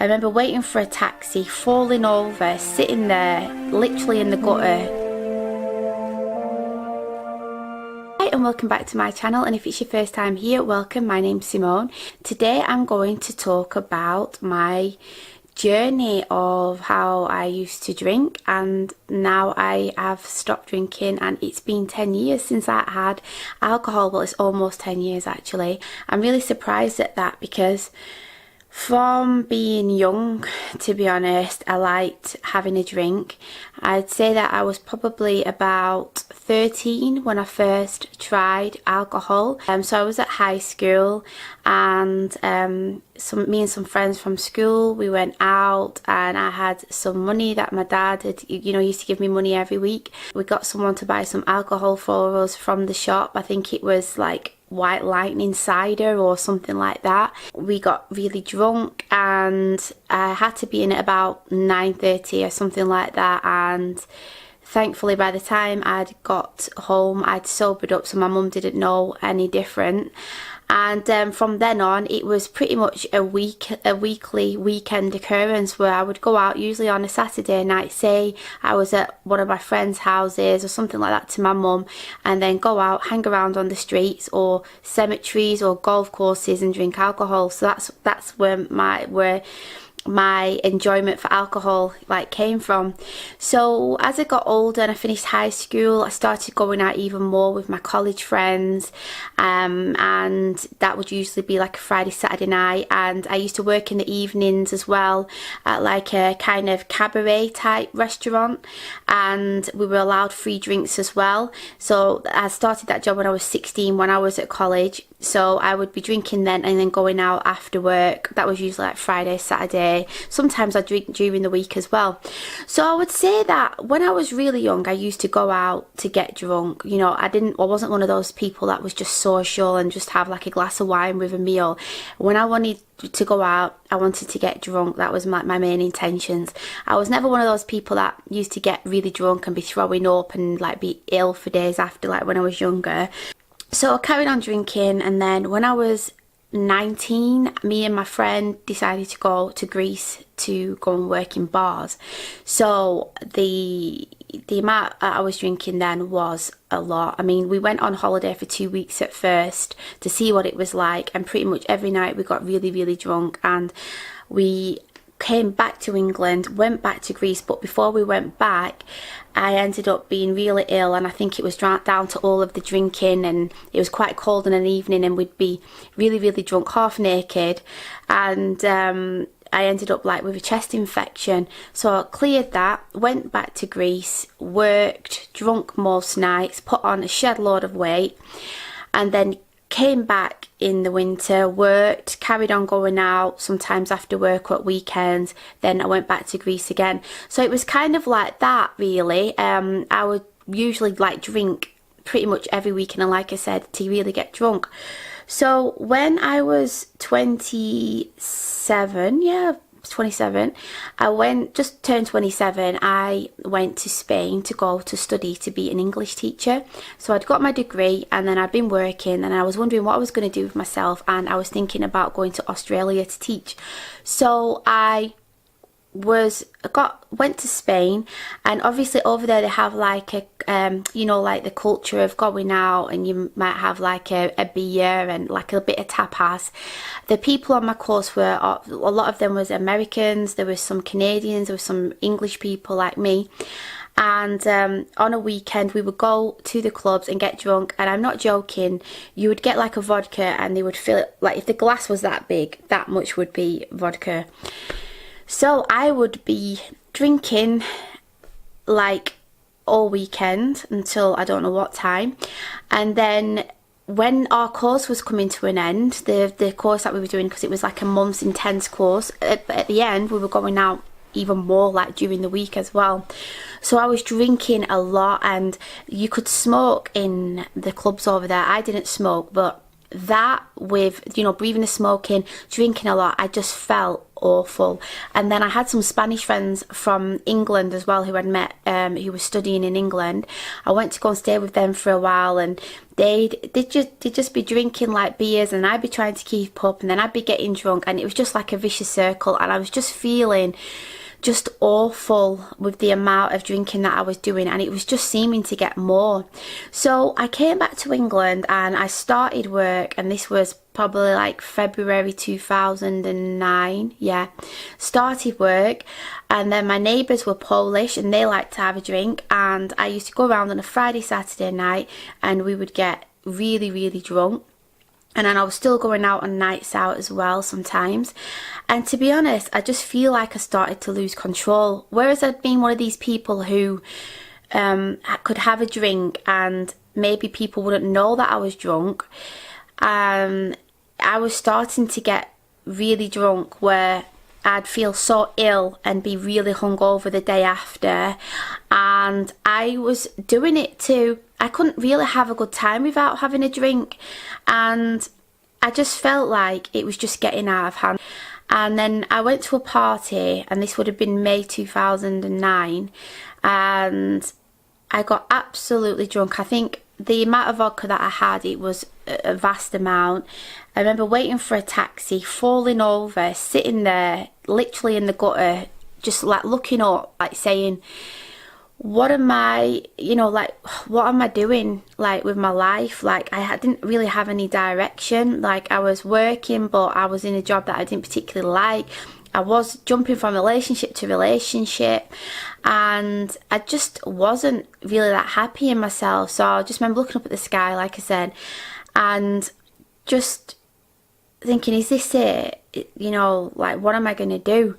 I remember waiting for a taxi, falling over, sitting there, literally in the gutter. Hi and welcome back to my channel, and if it's your first time here, welcome. My name's Simone. Today I'm going to talk about my journey of how I used to drink, and now I have stopped drinking, and it's been 10 years since I had alcohol. Well, it's almost 10 years actually. I'm really surprised at that because from being young, to be honest, I liked having a drink. I'd say that I was probably about 13 when I first tried alcohol. So I was at high school, and me and some friends from school, we went out, and I had some money that my dad had, used to give me money every week. We got someone to buy some alcohol for us from the shop. I think it was like White Lightning cider or something like that. We got really drunk, and I had to be in at about 9:30 or something like that, and thankfully by the time I'd got home I'd sobered up, so my mum didn't know any different. And from then on, it was pretty much a weekly weekend occurrence where I would go out, usually on a Saturday night. Say I was at one of my friends' houses or something like that to my mum, and then go out, hang around on the streets or cemeteries or golf courses and drink alcohol. So that's where my enjoyment for alcohol came from. So as I got older and I finished high school, I started going out even more with my college friends, and that would usually be like a Friday, Saturday night. And I used to work in the evenings as well at like a kind of cabaret type restaurant, and we were allowed free drinks as well. So I started that job when I was 16, when I was at college. So I would be drinking then and then going out after work. That was usually like Friday, Saturday. Sometimes I drink during the week as well. So I would say that when I was really young, I used to go out to get drunk. I wasn't one of those people that was just social and just have like a glass of wine with a meal. When I wanted to go out, I wanted to get drunk. That was my main intentions. I was never one of those people that used to get really drunk and be throwing up and like be ill for days after, like when I was younger. So I carried on drinking, and then when I was 19, me and my friend decided to go to Greece to go and work in bars. So the amount I was drinking then was a lot. I mean, we went on holiday for 2 weeks at first to see what it was like, and pretty much every night we got really, really drunk, and we came back to England, went back to Greece. But before we went back, I ended up being really ill, and I think it was down to all of the drinking, and it was quite cold in an evening, and we'd be really, really drunk, half naked, and I ended up with a chest infection. So I cleared that, went back to Greece, worked, drunk most nights, put on a shed load of weight, and then came back in the winter, worked, carried on going out, sometimes after work or at weekends. Then I went back to Greece again. So it was kind of like that, really. I would usually drink pretty much every weekend, and like I said, to really get drunk. So when I was 27, just turned 27, I went to Spain to go to study to be an English teacher. So I'd got my degree, and then I'd been working, and I was wondering what I was going to do with myself, and I was thinking about going to Australia to teach. So I went to Spain, and obviously over there they have like a the culture of going out, and you might have like a beer and like a bit of tapas. The people on my course were a lot of them was Americans, there was some Canadians, there was some English people like me. And on a weekend we would go to the clubs and get drunk, and I'm not joking, you would get like a vodka, and they would fill it, like if the glass was that big, that much would be vodka. So I would be drinking like all weekend until I don't know what time. And then when our course was coming to an end, the course that we were doing, because it was like a month's intense course, at the end we were going out even more like during the week as well. So I was drinking a lot, and you could smoke in the clubs over there. I didn't smoke, but that with breathing the smoke in, drinking a lot, I just felt awful. And then I had some Spanish friends from England as well who I'd met, who were studying in England. I went to go and stay with them for a while, and they'd just be drinking like beers, and I'd be trying to keep up, and then I'd be getting drunk, and it was just like a vicious circle. And I was just feeling just awful with the amount of drinking that I was doing, and it was just seeming to get more. So I came back to England and I started work, and this was probably like February 2009. Yeah, started work, and then my neighbours were Polish and they liked to have a drink, and I used to go around on a Friday, Saturday night, and we would get really, really drunk. And then I was still going out on nights out as well sometimes. And to be honest, I just feel like I started to lose control. Whereas I'd been one of these people who could have a drink and maybe people wouldn't know that I was drunk, I was starting to get really drunk where I'd feel so ill and be really hungover the day after. And I was doing it too. I couldn't really have a good time without having a drink, and I just felt like it was just getting out of hand. And then I went to a party, and this would have been May 2009, and I got absolutely drunk. I think the amount of vodka that I had, it was a vast amount. I remember waiting for a taxi, falling over, sitting there literally in the gutter, just like looking up, like saying, what am I, like, what am I doing, like, with my life? Like, I didn't really have any direction. Like, I was working, but I was in a job that I didn't particularly like. I was jumping from relationship to relationship, and I just wasn't really that happy in myself. So I just remember looking up at the sky, like I said, and just thinking, is this it? Like, what am I going to do?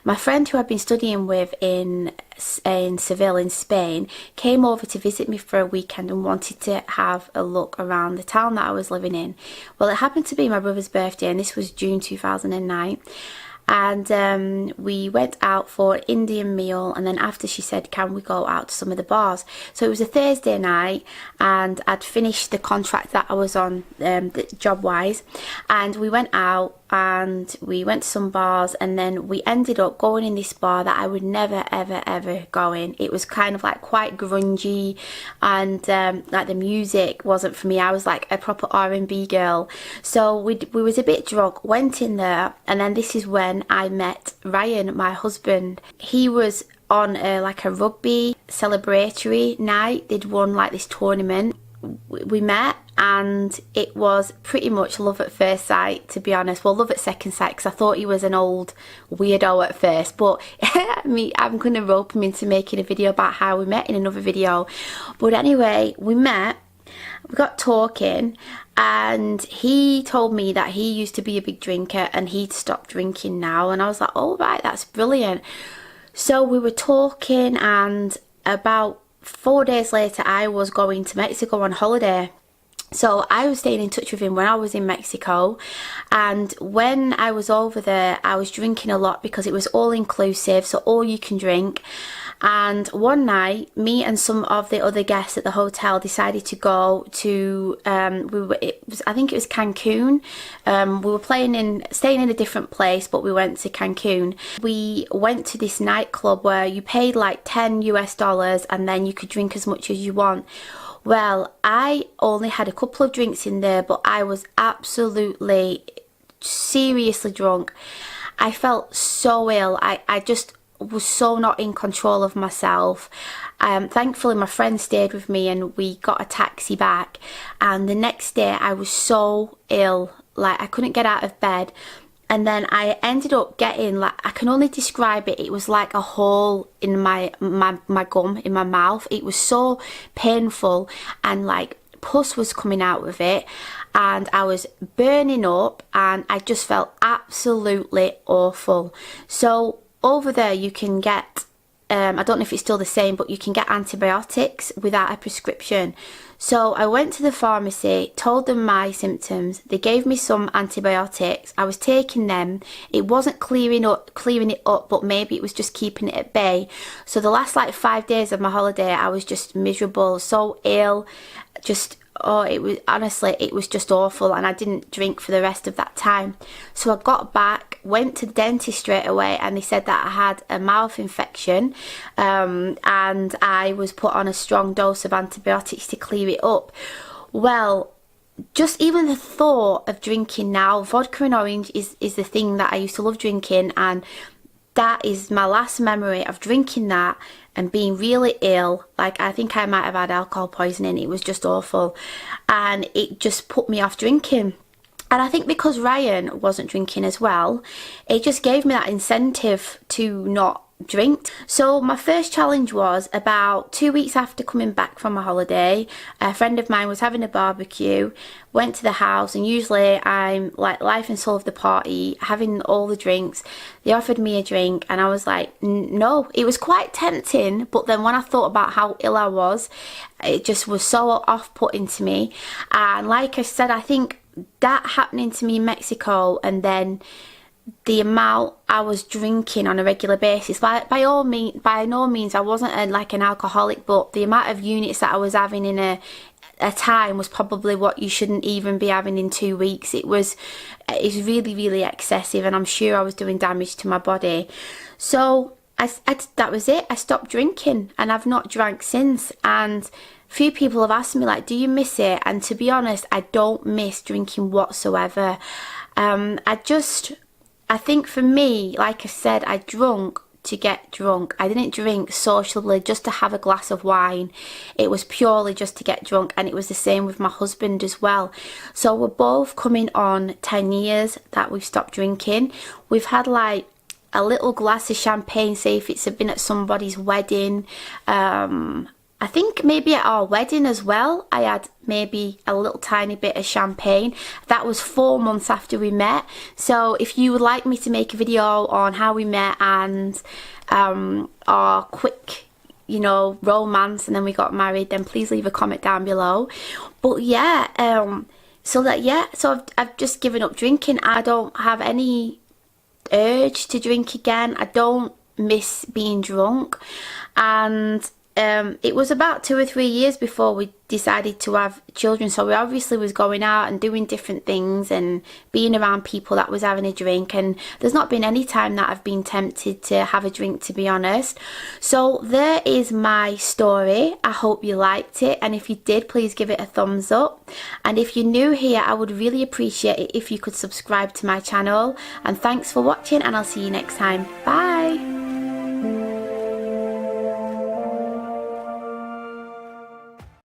My friend who I'd been studying with in Seville in Spain came over to visit me for a weekend and wanted to have a look around the town that I was living in. Well, it happened to be my brother's birthday, and this was June 2009. And we went out for an Indian meal, and then after, she said, can we go out to some of the bars? So it was a Thursday night, and I'd finished the contract that I was on, job wise, and we went out and we went to some bars, and then we ended up going in this bar that I would never ever ever go in. It was kind of like quite grungy, and like the music wasn't for me. I was like a proper R&B girl. So we was a bit drunk, went in there, and then this is when I met Ryan, my husband. He was on like a rugby celebratory night. They'd won like this tournament. We met, and it was pretty much love at first sight, to be honest. Well, love at second sight, because I thought he was an old weirdo at first, but I'm going to rope him into making a video about how we met in another video. But anyway, we met, we got talking, and he told me that he used to be a big drinker and he'd stopped drinking now, and I was like, oh right, that's brilliant. So we were talking, and about 4 days later I was going to Mexico on holiday. So I was staying in touch with him when I was in Mexico, and when I was over there I was drinking a lot because it was all inclusive, so all you can drink. And one night, me and some of the other guests at the hotel decided to go to I think it was Cancun. We were staying in a different place, but we went to Cancun. We went to this nightclub where you paid like $10 and then you could drink as much as you want. Well, I only had a couple of drinks in there, but I was absolutely seriously drunk. I felt so ill. I just was so not in control of myself. Thankfully my friend stayed with me and we got a taxi back, and the next day I was so ill, like I couldn't get out of bed. And then I ended up getting, like, I can only describe it, it was like a hole in my gum, in my mouth. It was so painful, and like pus was coming out of it, and I was burning up, and I just felt absolutely awful. So over there you can get, I don't know if it's still the same, but you can get antibiotics without a prescription. So I went to the pharmacy, told them my symptoms. They gave me some antibiotics. I was taking them. It wasn't clearing it up, but maybe it was just keeping it at bay. So the last like 5 days of my holiday, I was just miserable, so ill, just oh, it was, honestly, it was just awful, and I didn't drink for the rest of that time. So I got back, went to the dentist straight away, and they said that I had a mouth infection, and I was put on a strong dose of antibiotics to clear it up. Well, just even the thought of drinking now, vodka and orange is the thing that I used to love drinking, and that is my last memory of drinking that and being really ill. Like, I think I might have had alcohol poisoning. It was just awful, and it just put me off drinking. And I think because Ryan wasn't drinking as well, it just gave me that incentive to not drink. So my first challenge was about 2 weeks after coming back from a holiday. A friend of mine was having a barbecue, went to the house, and usually I'm like life and soul of the party, having all the drinks. They offered me a drink and I was like, no. It was quite tempting, but then when I thought about how ill I was, it just was so off-putting to me. And like I said, I think that happening to me in Mexico, and then the amount I was drinking on a regular basis, like by no means I wasn't like an alcoholic, but the amount of units that I was having in a time was probably what you shouldn't even be having in 2 weeks. It's really, really excessive, and I'm sure I was doing damage to my body. So that was it. I stopped drinking, and I've not drank since. And few people have asked me, like, do you miss it? And to be honest, I don't miss drinking whatsoever. I think for me, like I said, I drunk to get drunk. I didn't drink socially just to have a glass of wine. It was purely just to get drunk, and it was the same with my husband as well. So we're both coming on 10 years that we've stopped drinking. We've had like a little glass of champagne, say if it's been at somebody's wedding. I think maybe at our wedding as well, I had maybe a little tiny bit of champagne. That was 4 months after we met. So if you would like me to make a video on how we met and our quick, romance and then we got married, then please leave a comment down below. But yeah, so I've just given up drinking. I don't have any urge to drink again. I don't miss being drunk. And it was about 2 or 3 years before we decided to have children, so we obviously was going out and doing different things and being around people that was having a drink, and there's not been any time that I've been tempted to have a drink, to be honest. So there is my story. I hope you liked it, and if you did, please give it a thumbs up. And if you're new here, I would really appreciate it if you could subscribe to my channel. And thanks for watching, and I'll see you next time. Bye.